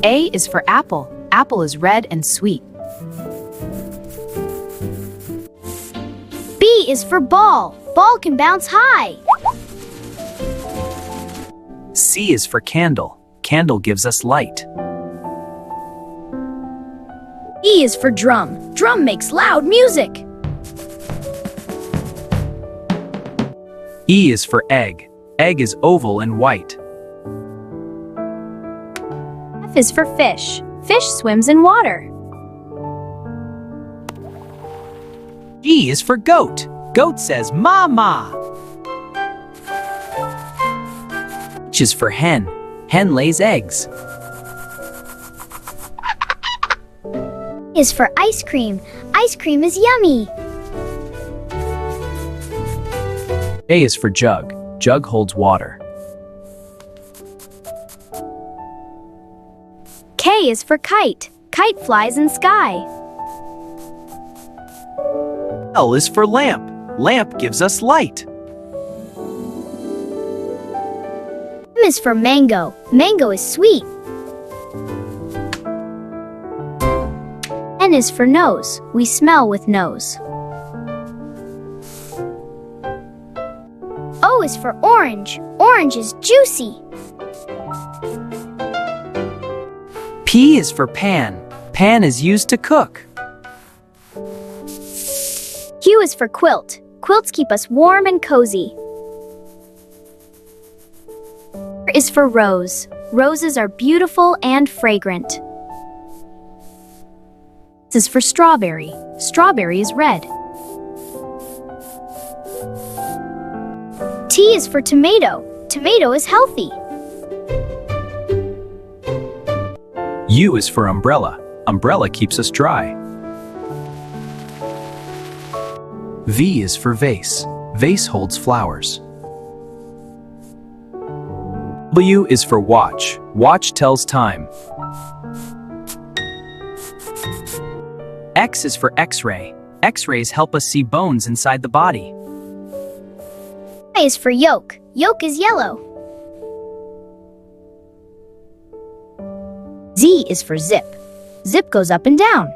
A is for apple. Apple is red and sweet. B is for ball. Ball can bounce high. C is for candle gives us light. E is for drum. Drum makes loud music. E is for egg is oval and white. F is for fish. Fish swims in water. G is for goat says ma ma. H is for hen lays eggs. Is for ice cream. Ice cream is yummy. J is for jug holds water. K is for kite. Kite flies in sky. L is for lamp gives us light. M is for mango. Mango is sweet. N is for nose. We smell with nose. O is for orange. Orange is juicy. P is for pan. Pan is used to cook. Q is for quilt. Quilts keep us warm and cozy. R is for rose. Roses are beautiful and fragrant. S is for strawberry. Strawberry is red. T is for tomato. Tomato is healthy. U is for umbrella. Umbrella keeps us dry. V is for vase. Vase holds flowers. W is for watch. Watch tells time. X is for X-ray. X-rays help us see bones inside the body. Y is for yolk. Yolk is yellow. Z is for zip. Zip goes up and down.